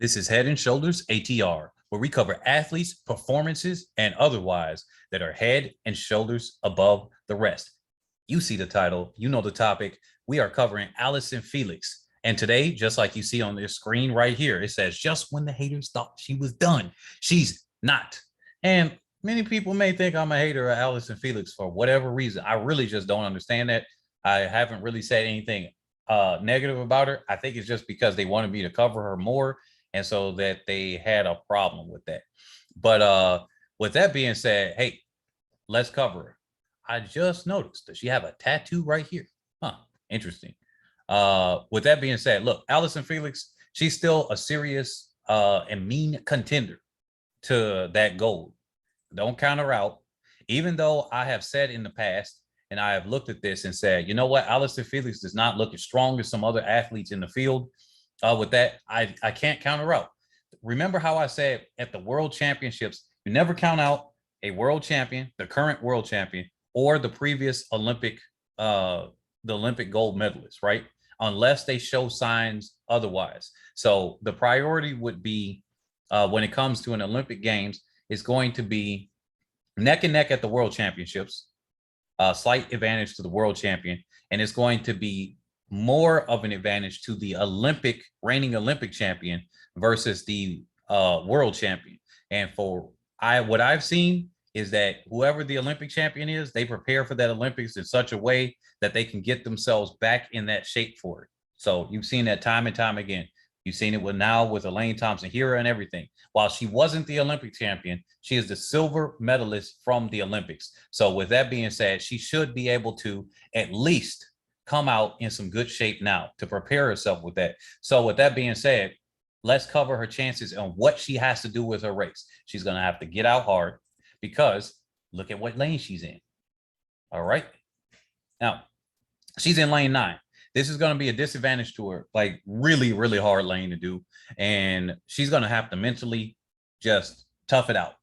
This is Head and Shoulders ATR, where we cover athletes, performances, and otherwise that are head and shoulders above the rest. You see the title, you know the topic. We are covering Allyson Felix. And today, just like you see on this screen right here, it says, just when the haters thought she was done, she's not. And many people may think I'm a hater of Allyson Felix for whatever reason. I really just don't understand that. I haven't really said anything negative about her. I think it's just because they wanted me to cover her more, and so that they had a problem with that. But with that being said, hey, let's cover her. I just noticed that she have a tattoo right here. Huh, interesting. With that being said, look, Allyson Felix, she's still a serious and mean contender to that gold. Don't count her out. Even though I have said in the past, and I have looked at this and said, you know what, Allyson Felix does not look as strong as some other athletes in the field. With that, I can't count her out. Remember how I said at the World Championships, you never count out a world champion, the current world champion, or the previous Olympic, the Olympic gold medalist, right? Unless they show signs otherwise. So the priority would be, when it comes to an Olympic Games, is going to be neck and neck at the World Championships, slight advantage to the world champion, and it's going to be more of an advantage to the reigning Olympic champion versus the world champion. And what I've seen is that whoever the Olympic champion is, they prepare for that Olympics in such a way that they can get themselves back in that shape for it. So you've seen that time and time again. You've seen it with Elaine Thompson-Herah and everything. While she wasn't the Olympic champion, she is the silver medalist from the Olympics. So with that being said, she should be able to at least come out in some good shape now to prepare herself with that. So with that being said, let's cover her chances and what she has to do with her race. She's going to have to get out hard because look at what lane she's in. All right. Now, she's in lane 9. This is going to be a disadvantage to her, like really, really hard lane to do. And she's going to have to mentally just tough it out.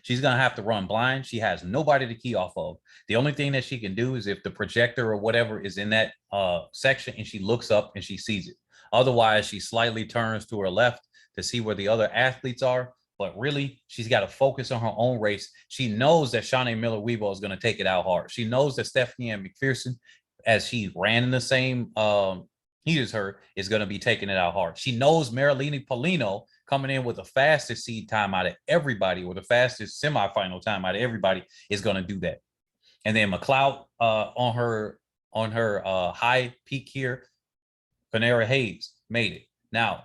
She's going to have to run blind. She has nobody to key off of. The only thing that she can do is if the projector or whatever is in that section and she looks up and she sees it. Otherwise, she slightly turns to her left to see where the other athletes are. But really, she's got to focus on her own race. She knows that Shaunae Miller-Uibo is going to take it out hard. She knows that Stephenie Ann McPherson, as she ran in the same heat as her, is going to be taking it out hard. She knows Merileidy Paulino coming in with the fastest seed time out of everybody, or the fastest semifinal time out of everybody, is going to do that. And then McLeod on her high peak here, Panera Hayes made it. Now,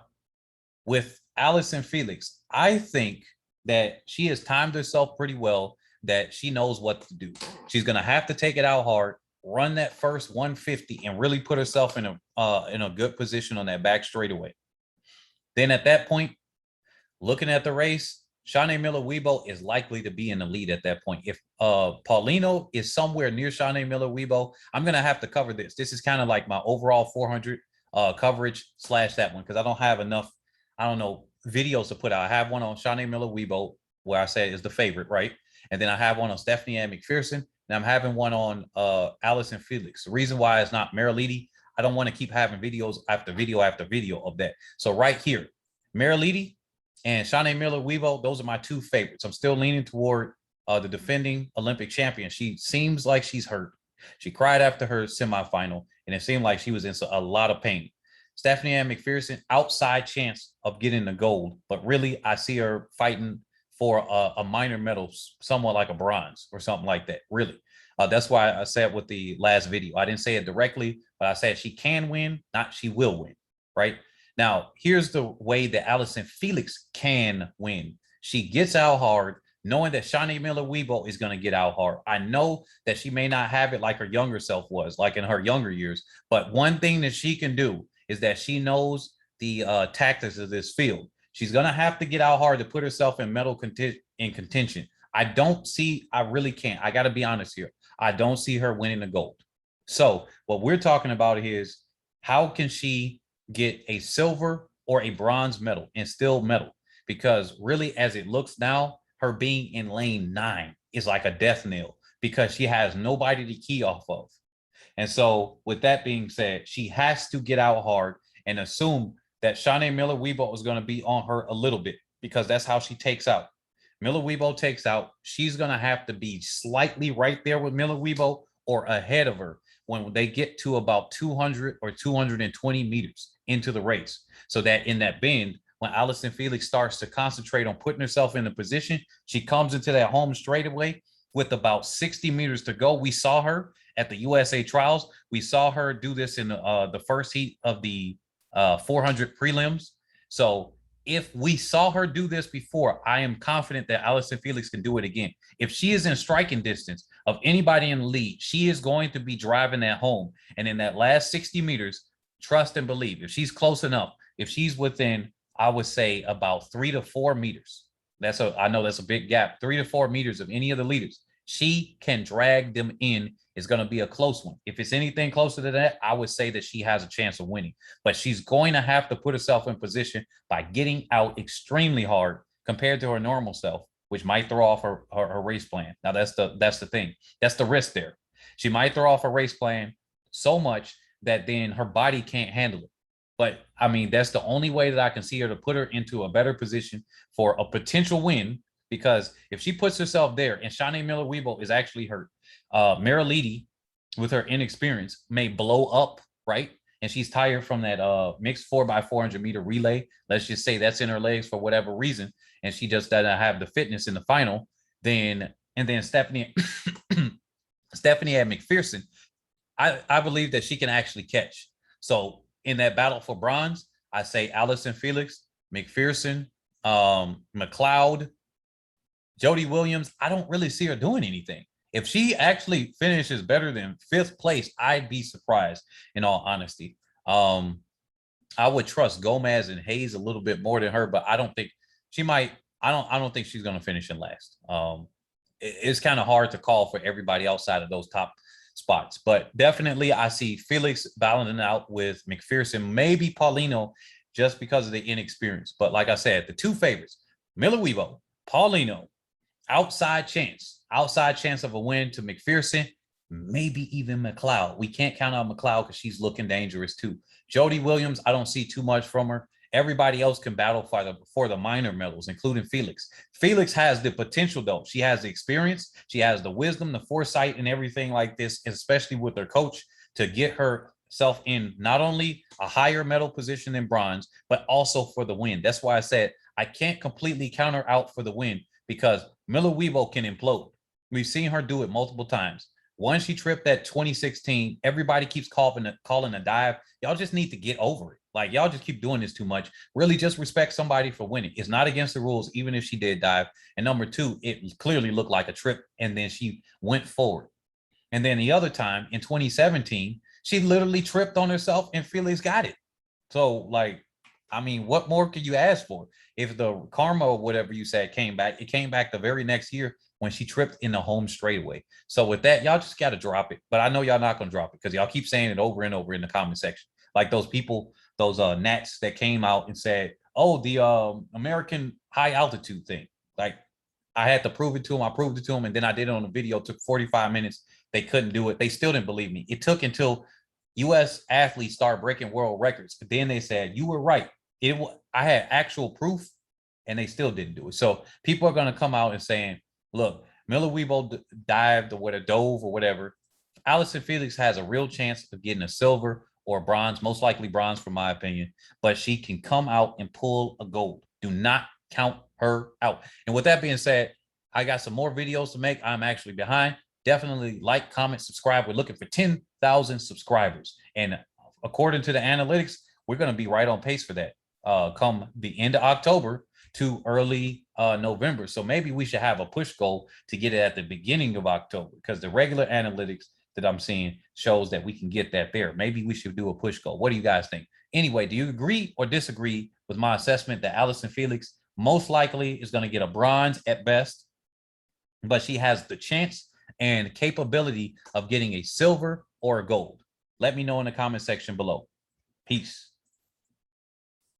with Allyson Felix, I think that she has timed herself pretty well, that she knows what to do. She's going to have to take it out hard, run that first 150, and really put herself in a good position on that back straightaway. Then at that point, looking at the race, Shaunae Miller-Uibo is likely to be in the lead at that point. If Paulino is somewhere near Shaunae Miller-Uibo, I'm going to have to cover this. This is kind of like my overall 400 coverage / that one, because I don't have enough, videos to put out. I have one on Shaunae Miller-Uibo, where I said is the favorite, right? And then I have one on Stephenie Ann McPherson, and I'm having one on Allyson Felix. The reason why it's not Merileidy, I don't want to keep having videos after video after video of that. So right here, Merileidy and Shaunae Miller-Uibo, those are my two favorites. I'm still leaning toward the defending Olympic champion. She seems like she's hurt. She cried after her semifinal, and it seemed like she was in a lot of pain. Stephenie Ann McPherson, outside chance of getting the gold, but really I see her fighting for a minor medal, somewhat like a bronze or something like that, really. That's why I said with the last video, I didn't say it directly, but I said she can win, not she will win, right? Now, here's the way that Allyson Felix can win. She gets out hard, knowing that Shaunae Miller-Uibo is going to get out hard. I know that she may not have it like her younger self was, like in her younger years, but one thing that she can do is that she knows the tactics of this field. She's going to have to get out hard to put herself in medal contention. I really can't. I got to be honest here. I don't see her winning the gold. So what we're talking about is how can she get a silver or a bronze medal and still medal? Because really, as it looks now, her being in lane 9 is like a death knell because she has nobody to key off of. And so with that being said, she has to get out hard and assume that Shaunae Miller-Uibo was going to be on her a little bit because that's how she takes out. Miller-Uibo takes out. She's going to have to be slightly right there with Miller-Uibo or ahead of her when they get to about 200 or 220 meters into the race. So that in that bend, when Allyson Felix starts to concentrate on putting herself in a position, she comes into that home straightaway with about 60 meters to go. We saw her at the USA trials. We saw her do this in the first heat of the 400 prelims. So if we saw her do this before, I am confident that Allyson Felix can do it again. If she is in striking distance of anybody in the lead, she is going to be driving that home. And in that last 60 meters, trust and believe, if she's close enough, if she's within, I would say about 3 to 4 meters, I know that's a big gap, 3 to 4 meters of any of the leaders, she can drag them in. It's going to be a close one. If it's anything closer to that, I would say that she has a chance of winning. But she's going to have to put herself in position by getting out extremely hard compared to her normal self, which might throw off her race plan. Now, that's the thing. That's the risk there. She might throw off her race plan so much that then her body can't handle it. But, I mean, that's the only way that I can see her to put her into a better position for a potential win. Because if she puts herself there, and Shaunae Miller-Uibo is actually hurt, Merileidy, with her inexperience, may blow up, right? And she's tired from that mixed 4x400 meter relay. Let's just say that's in her legs for whatever reason, and she just doesn't have the fitness in the final. Then Stephenie Ann McPherson, I believe that she can actually catch. So in that battle for bronze, I say Allyson Felix, McPherson, McLeod, Jody Williams. I don't really see her doing anything. If she actually finishes better than 5th place, I'd be surprised, in all honesty. I would trust Gomez and Hayes a little bit more than her, but I don't think she might. I don't think she's going to finish in last. It's kind of hard to call for everybody outside of those top spots, but definitely I see Felix balancing out with McPherson, maybe Paulino, just because of the inexperience. But like I said, the two favorites, Miller-Uibo, Paulino, outside chance of a win to McPherson, maybe even McLeod. We can't count on McLeod because she's looking dangerous too. Jody Williams, I don't see too much from her. Everybody else can battle for the minor medals, including Felix. Felix has the potential, though. She has the experience. She has the wisdom, the foresight, and everything like this, especially with her coach, to get herself in not only a higher medal position than bronze, but also for the win. That's why I said I can't completely count her out for the win, because Miller-Uibo can implode. We've seen her do it multiple times. Once she tripped that 2016, everybody keeps calling a dive. Y'all just need to get over it. Like, y'all just keep doing this too much. Really just respect somebody for winning. It's not against the rules, even if she did dive. And number two, it clearly looked like a trip, and then she went forward. And then the other time in 2017, she literally tripped on herself and Felix got it. So, like, I mean, what more could you ask for? If the karma or whatever you said came back, it came back the very next year when she tripped in the home straightaway. So with that, y'all just got to drop it. But I know y'all not going to drop it because y'all keep saying it over and over in the comment section. Like those people, those Nats that came out and said, oh, the American high altitude thing. Like, I had to prove it to them. I proved it to them. And then I did it on a video. It took 45 minutes. They couldn't do it. They still didn't believe me. It took until U.S. athletes start breaking world records. But then they said, you were right. I had actual proof, and they still didn't do it. So people are going to come out and saying, look, Miller-Uibo dived or dove or whatever. Allyson Felix has a real chance of getting a silver or bronze, most likely bronze from my opinion, but she can come out and pull a gold. Do not count her out. And with that being said, I got some more videos to make. I'm actually behind. Definitely like, comment, subscribe. We're looking for 10,000 subscribers. And according to the analytics, we're going to be right on pace for that come the end of October to early November. So maybe we should have a push goal to get it at the beginning of October, because the regular analytics that I'm seeing shows that we can get that there. Maybe we should do a push goal. What do you guys think? Anyway, do you agree or disagree with my assessment that Allyson Felix most likely is going to get a bronze at best, but she has the chance and capability of getting a silver or a gold? Let me know in the comment section below. Peace.